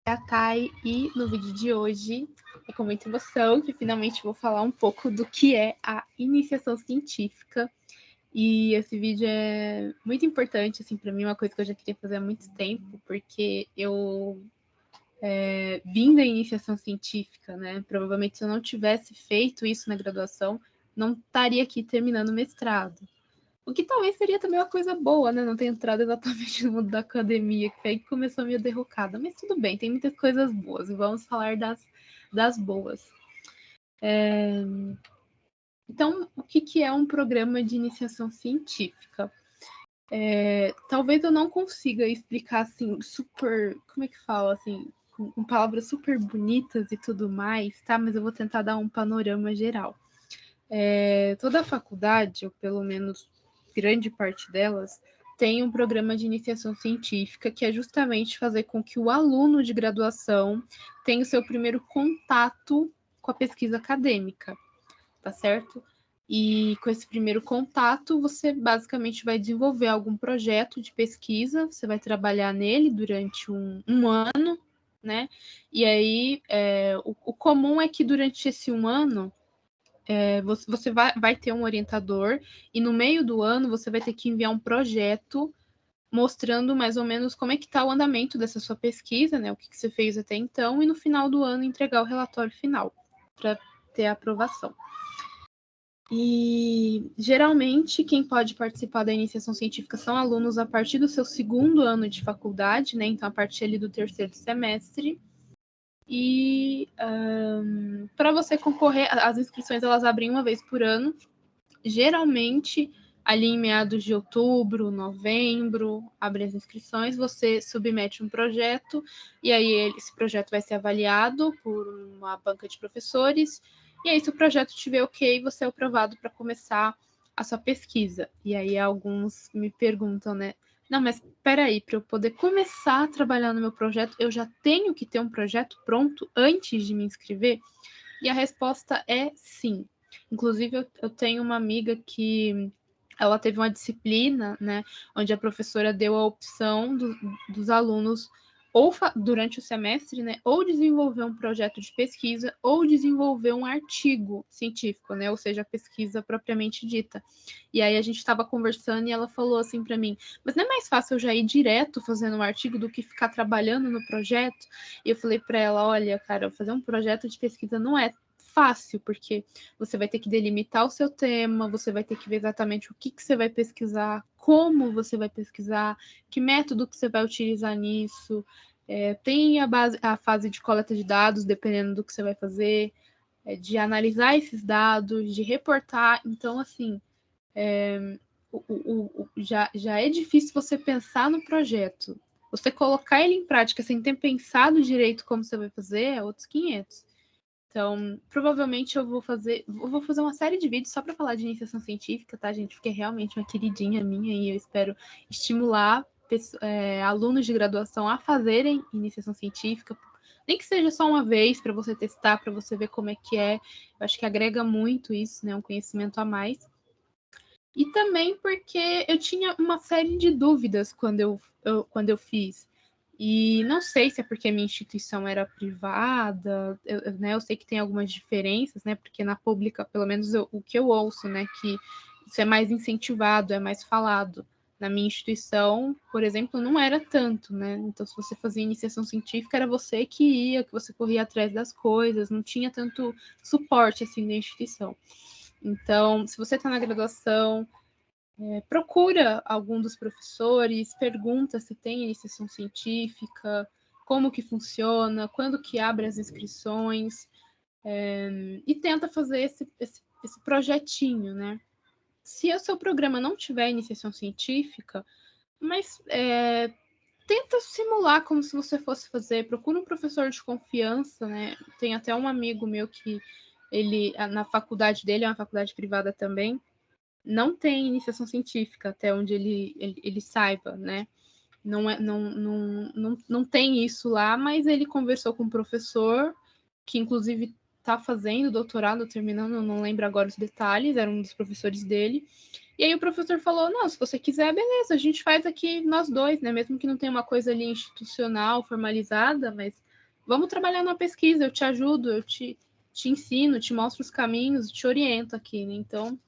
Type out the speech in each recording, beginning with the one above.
a Thay e no vídeo de hoje é com muita emoção que finalmente vou falar um pouco do que é a iniciação científica. E esse vídeo é muito importante, assim, para mim, uma coisa que eu já queria fazer há muito tempo, porque eu vim da iniciação científica, né? Provavelmente se eu não tivesse feito isso na graduação, não estaria aqui terminando o mestrado. O que talvez seria também uma coisa boa, né? Não ter entrado exatamente no mundo da academia, que foi aí que começou a minha derrocada. Mas tudo bem, tem muitas coisas boas, e vamos falar das boas. Então, o que é um programa de iniciação científica? Talvez eu não consiga explicar assim, super. Como é que fala? Assim, com palavras super bonitas e tudo mais, tá? Mas eu vou tentar dar um panorama geral. Toda a faculdade, ou pelo menos grande parte delas, tem um programa de iniciação científica que é justamente fazer com que o aluno de graduação tenha o seu primeiro contato com a pesquisa acadêmica, tá certo? E com esse primeiro contato, você basicamente vai desenvolver algum projeto de pesquisa, você vai trabalhar nele durante um ano, né? E aí, o comum é que durante esse um ano, você vai ter um orientador, e no meio do ano você vai ter que enviar um projeto mostrando mais ou menos como é que está o andamento dessa sua pesquisa, né? O que você fez até então, e no final do ano entregar o relatório final para ter a aprovação. E geralmente quem pode participar da iniciação científica são alunos a partir do seu segundo ano de faculdade, né? Então a partir ali do terceiro semestre. E para você concorrer, as inscrições elas abrem uma vez por ano, geralmente ali em meados de outubro, novembro, abre as inscrições, você submete um projeto, e aí esse projeto vai ser avaliado por uma banca de professores, e aí se o projeto tiver ok, você é aprovado para começar a sua pesquisa. E aí alguns me perguntam, né? Não, mas peraí, para eu poder começar a trabalhar no meu projeto, eu já tenho que ter um projeto pronto antes de me inscrever? E a resposta é sim. Inclusive, eu tenho uma amiga que ela teve uma disciplina, né, onde a professora deu a opção dos alunos ou durante o semestre, né, ou desenvolver um projeto de pesquisa ou desenvolver um artigo científico, né, ou seja, a pesquisa propriamente dita. E aí a gente estava conversando e ela falou assim para mim: mas não é mais fácil eu já ir direto fazendo um artigo do que ficar trabalhando no projeto? E eu falei para ela: olha, cara, fazer um projeto de pesquisa não é fácil, porque você vai ter que delimitar o seu tema, você vai ter que ver exatamente o que você vai pesquisar, como você vai pesquisar, que método que você vai utilizar nisso. Tem a fase de coleta de dados, dependendo do que você vai fazer, de analisar esses dados, de reportar. Então, assim, já é difícil você pensar no projeto. Você colocar ele em prática sem ter pensado direito como você vai fazer é outros 500. Então, provavelmente eu vou fazer uma série de vídeos só para falar de iniciação científica, tá, gente? Porque é realmente uma queridinha minha e eu espero estimular alunos de graduação a fazerem iniciação científica, nem que seja só uma vez para você testar, para você ver como é que é. Eu acho que agrega muito isso, né? Um conhecimento a mais. E também porque eu tinha uma série de dúvidas quando eu fiz. E não sei se é porque a minha instituição era privada, né, eu sei que tem algumas diferenças, né, porque na pública, pelo menos o que eu ouço, né, que isso é mais incentivado, é mais falado. Na minha instituição, por exemplo, não era tanto, né? Então, se você fazia iniciação científica, era você que ia, que você corria atrás das coisas, não tinha tanto suporte assim da instituição. Então, se você está na graduação, procura algum dos professores, pergunta se tem iniciação científica, como que funciona, quando que abre as inscrições, e tenta fazer esse projetinho, né? Se o seu programa não tiver iniciação científica, mas tenta simular como se você fosse fazer, procura um professor de confiança, né? Tem até um amigo meu que ele, na faculdade dele, é uma faculdade privada também, não tem iniciação científica, até onde ele saiba, né? Não tem isso lá, mas ele conversou com um professor, que inclusive está fazendo doutorado, terminando, não lembro agora os detalhes, era um dos professores dele. E aí o professor falou: não, se você quiser, beleza, a gente faz aqui nós dois, né? Mesmo que não tenha uma coisa ali institucional, formalizada, mas vamos trabalhar na pesquisa, eu te ajudo, eu te ensino, te mostro os caminhos, te oriento aqui, né? Então,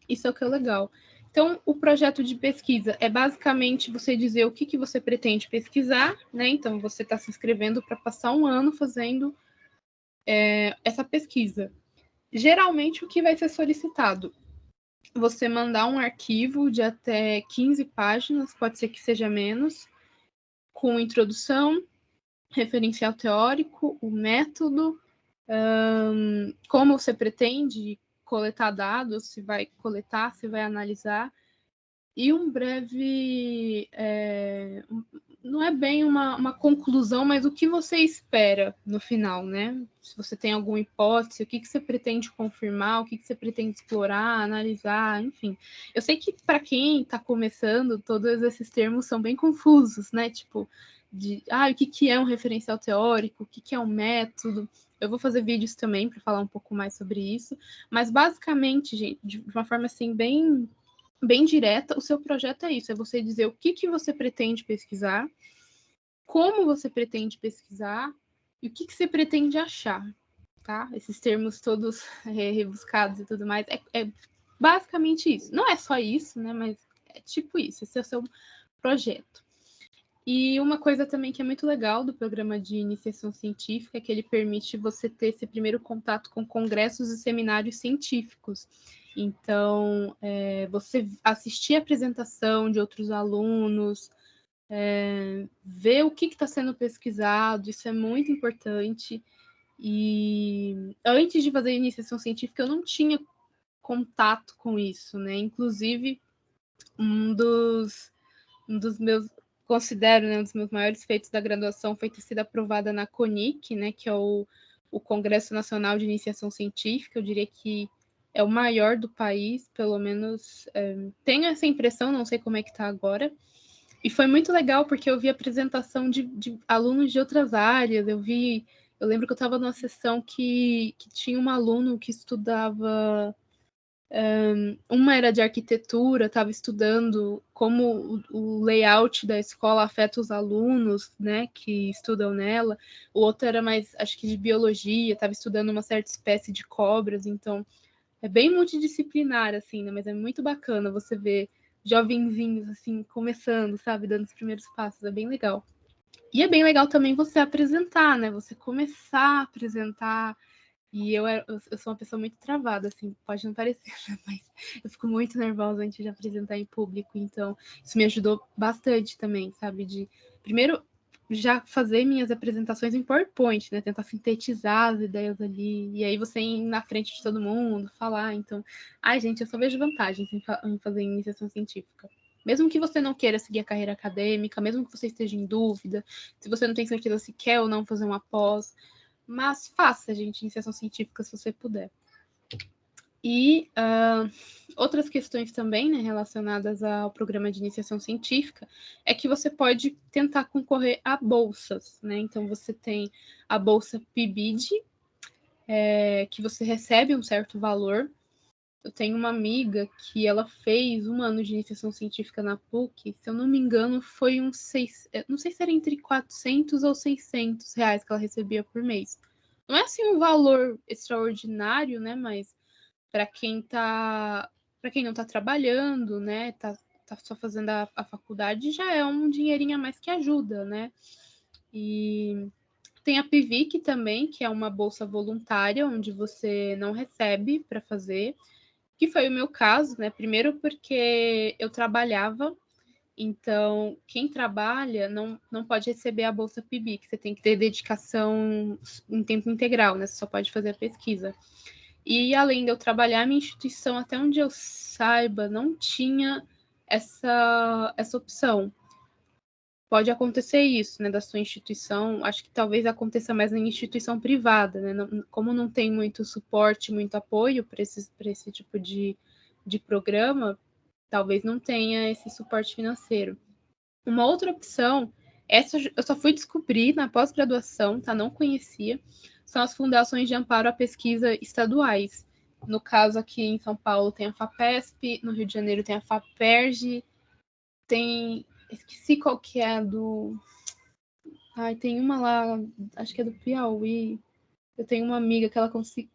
isso é o que é legal. Então, o projeto de pesquisa é basicamente você dizer o que você pretende pesquisar, né? Então, você está se inscrevendo para passar um ano fazendo essa pesquisa. Geralmente, o que vai ser solicitado? Você mandar um arquivo de até 15 páginas, pode ser que seja menos, com introdução, referencial teórico, o método, como você pretende coletar dados, se vai coletar, se vai analisar, e um breve, não é bem uma conclusão, mas o que você espera no final, né? Se você tem alguma hipótese, o que você pretende confirmar, o que você pretende explorar, analisar, enfim. Eu sei que para quem está começando, todos esses termos são bem confusos, né? Tipo, o que é um referencial teórico, o que é um método. Eu vou fazer vídeos também para falar um pouco mais sobre isso, mas basicamente, gente, de uma forma assim bem direta, o seu projeto é isso, é você dizer o que você pretende pesquisar, como você pretende pesquisar e o que você pretende achar, tá? Esses termos todos rebuscados e tudo mais, é basicamente isso. Não é só isso, né, mas é tipo isso, esse é o seu projeto. E uma coisa também que é muito legal do programa de iniciação científica é que ele permite você ter esse primeiro contato com congressos e seminários científicos. Então, você assistir a apresentação de outros alunos, ver o que está sendo pesquisado, isso é muito importante. E antes de fazer iniciação científica, eu não tinha contato com isso, né? Inclusive, um dos meus, considero, né, um dos meus maiores feitos da graduação foi ter sido aprovada na CONIC, né, que é o Congresso Nacional de Iniciação Científica. Eu diria que é o maior do país, pelo menos tenho essa impressão, não sei como é que está agora. E foi muito legal porque eu vi apresentação de alunos de outras áreas. Eu lembro que eu estava numa sessão que tinha um aluno que estudava. Uma era de arquitetura, estava estudando como o layout da escola afeta os alunos, né, que estudam nela. O outro era mais, acho que de biologia, estava estudando uma certa espécie de cobras. Então, é bem multidisciplinar, assim, né, mas é muito bacana você ver jovenzinhos, assim, começando, sabe, dando os primeiros passos. É bem legal. E é bem legal também você apresentar, né, você começar a apresentar. E eu sou uma pessoa muito travada, assim, pode não parecer, né? Mas eu fico muito nervosa antes de apresentar em público, então isso me ajudou bastante também, sabe? De primeiro já fazer minhas apresentações em PowerPoint, né? Tentar sintetizar as ideias ali, e aí você ir na frente de todo mundo, falar. Então, ai, gente, eu só vejo vantagens em fazer iniciação científica. Mesmo que você não queira seguir a carreira acadêmica, mesmo que você esteja em dúvida, se você não tem certeza se quer ou não fazer uma pós, mas faça, gente, iniciação científica se você puder. E outras questões também, né, relacionadas ao programa de iniciação científica, é que você pode tentar concorrer a bolsas, né? Então, você tem a bolsa PIBID, que você recebe um certo valor. Eu tenho uma amiga que ela fez um ano de iniciação científica na PUC, se eu não me engano, foi não sei se era entre 400 ou 600 reais que ela recebia por mês. Não é assim um valor extraordinário, né? Mas para quem não está trabalhando, né? Tá só fazendo a faculdade, já é um dinheirinho a mais que ajuda, né? E tem a PIVIC também, que é uma bolsa voluntária, onde você não recebe para fazer, que foi o meu caso, né? Primeiro porque eu trabalhava, então quem trabalha não pode receber a bolsa PIBIC, você tem que ter dedicação em tempo integral, né? Você só pode fazer a pesquisa. E além de eu trabalhar, minha instituição, até onde eu saiba, não tinha essa opção. Pode acontecer isso, né, da sua instituição, acho que talvez aconteça mais na instituição privada, né? Como não tem muito suporte, muito apoio para esse tipo de programa, talvez não tenha esse suporte financeiro. Uma outra opção, essa eu só fui descobrir na pós-graduação, tá? Não conhecia, são as fundações de amparo à pesquisa estaduais. No caso, aqui em São Paulo tem a FAPESP, no Rio de Janeiro tem a FAPERJ, esqueci qual que é a do Ai, tem uma lá, acho que é do Piauí. Eu tenho uma amiga que ela conseguiu.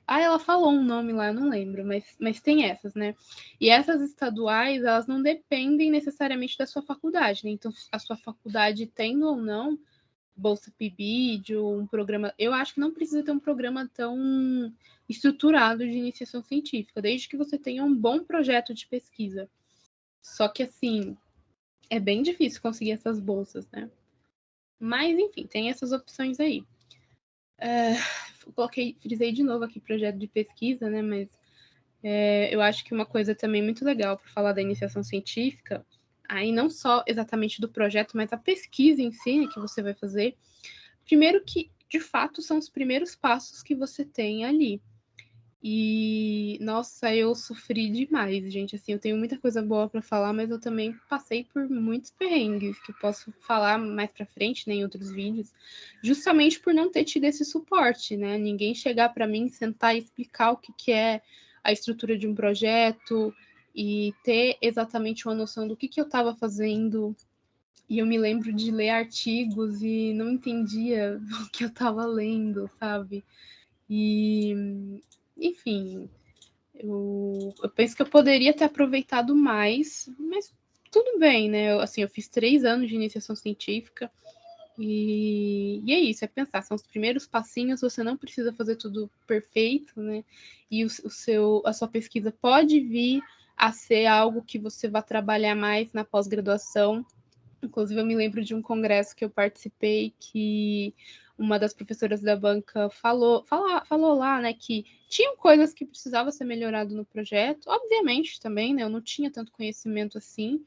Ela falou um nome lá, eu não lembro, mas tem essas, né? E essas estaduais, elas não dependem necessariamente da sua faculdade, né? Então, a sua faculdade tendo ou não Bolsa PIBID ou um programa. Eu acho que não precisa ter um programa tão estruturado de iniciação científica, desde que você tenha um bom projeto de pesquisa. Só que, assim, é bem difícil conseguir essas bolsas, né? Mas, enfim, tem essas opções aí. Frisei de novo aqui projeto de pesquisa, né? Mas eu acho que uma coisa também muito legal para falar da iniciação científica, aí não só exatamente do projeto, mas a pesquisa em si, né, que você vai fazer. Primeiro que, de fato, são os primeiros passos que você tem ali. E, nossa, eu sofri demais, gente. Assim, eu tenho muita coisa boa para falar, mas eu também passei por muitos perrengues que eu posso falar mais para frente, né, em outros vídeos, justamente por não ter tido esse suporte, né? Ninguém chegar para mim, sentar e explicar o que é a estrutura de um projeto e ter exatamente uma noção do que eu estava fazendo. E eu me lembro de ler artigos e não entendia o que eu estava lendo, sabe? E, enfim, eu penso que eu poderia ter aproveitado mais, mas tudo bem, né? Eu fiz 3 anos de iniciação científica e é isso, é pensar, são os primeiros passinhos, você não precisa fazer tudo perfeito, né? E a sua pesquisa pode vir a ser algo que você vai trabalhar mais na pós-graduação. Inclusive, eu me lembro de um congresso que eu participei que uma das professoras da banca falou lá, né, que tinham coisas que precisavam ser melhorado no projeto. Obviamente, também, né, eu não tinha tanto conhecimento assim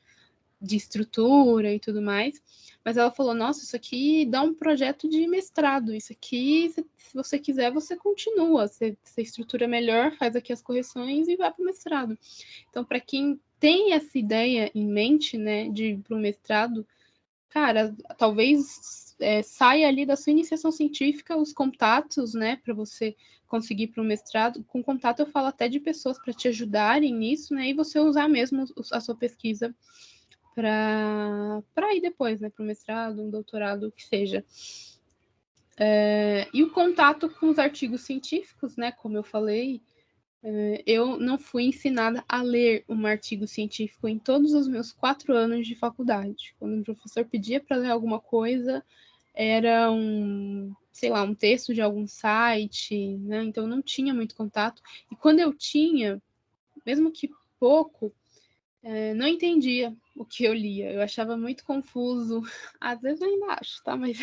de estrutura e tudo mais, mas ela falou: nossa, isso aqui dá um projeto de mestrado, isso aqui, se você quiser, você continua, você estrutura melhor, faz aqui as correções e vai para o mestrado. Então, para quem tem essa ideia em mente, né, de ir para o mestrado, cara, talvez saia ali da sua iniciação científica os contatos, né, para você conseguir para o mestrado. Com contato eu falo até de pessoas para te ajudarem nisso, né, e você usar mesmo a sua pesquisa para ir depois, né, para o mestrado, um doutorado, o que seja. E o contato com os artigos científicos, né, como eu falei, eu não fui ensinada a ler um artigo científico em todos os meus 4 anos de faculdade. Quando o professor pedia para ler alguma coisa, era sei lá, um texto de algum site, né? Então não tinha muito contato. E quando eu tinha, mesmo que pouco, não entendia o que eu lia. Eu achava muito confuso. Às vezes eu ainda acho, tá? Mas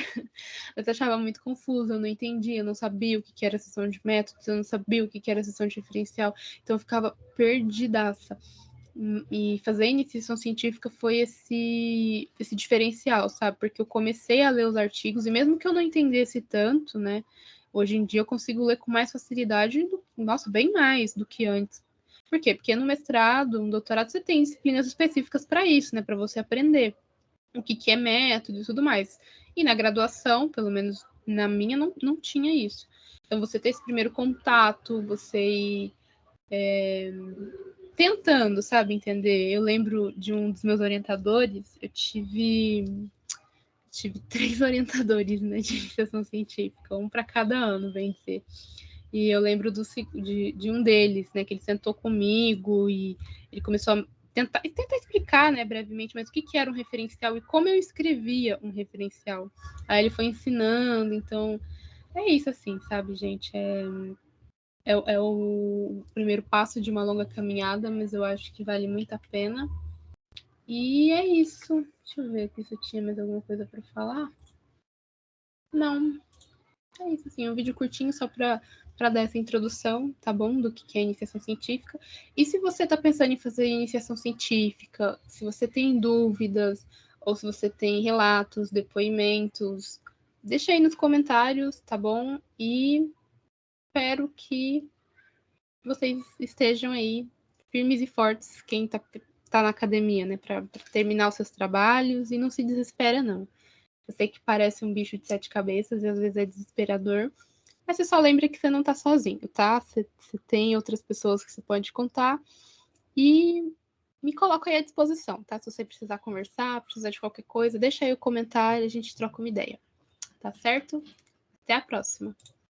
eu achava muito confuso, eu não entendia, eu não sabia o que era seção de métodos, eu não sabia o que era seção diferencial. Então eu ficava perdidaça. E fazer iniciação científica foi esse diferencial, sabe? Porque eu comecei a ler os artigos, e mesmo que eu não entendesse tanto, né? Hoje em dia eu consigo ler com mais facilidade, nossa, bem mais do que antes. Por quê? Porque no mestrado, no doutorado, você tem disciplinas específicas para isso, né? Para você aprender o que é método e tudo mais. E na graduação, pelo menos na minha, não tinha isso. Então, você ter esse primeiro contato, você ir tentando, sabe, entender. Eu lembro de um dos meus orientadores, eu tive 3 orientadores, né, de iniciação científica, um para cada ano, bem dizer. E eu lembro de um deles, né, que ele sentou comigo e ele começou a tentar explicar, né, brevemente, mas o que era um referencial e como eu escrevia um referencial. Aí ele foi ensinando, então é isso, assim, sabe, gente? É o primeiro passo de uma longa caminhada, mas eu acho que vale muito a pena. E é isso. Deixa eu ver aqui se eu tinha mais alguma coisa para falar. Não, é isso, assim, um vídeo curtinho só para dar essa introdução, tá bom? Do que é iniciação científica. E se você está pensando em fazer iniciação científica, se você tem dúvidas, ou se você tem relatos, depoimentos, deixa aí nos comentários, tá bom? E espero que vocês estejam aí firmes e fortes, quem tá na academia, né? Para terminar os seus trabalhos e não se desespera, não. Eu sei que parece um bicho de 7 cabeças e às vezes é desesperador, mas você só lembra que você não tá sozinho, tá? Você tem outras pessoas que você pode contar e me coloca aí à disposição, tá? Se você precisar conversar, precisar de qualquer coisa, deixa aí o comentário, a gente troca uma ideia. tá certo? Até a próxima.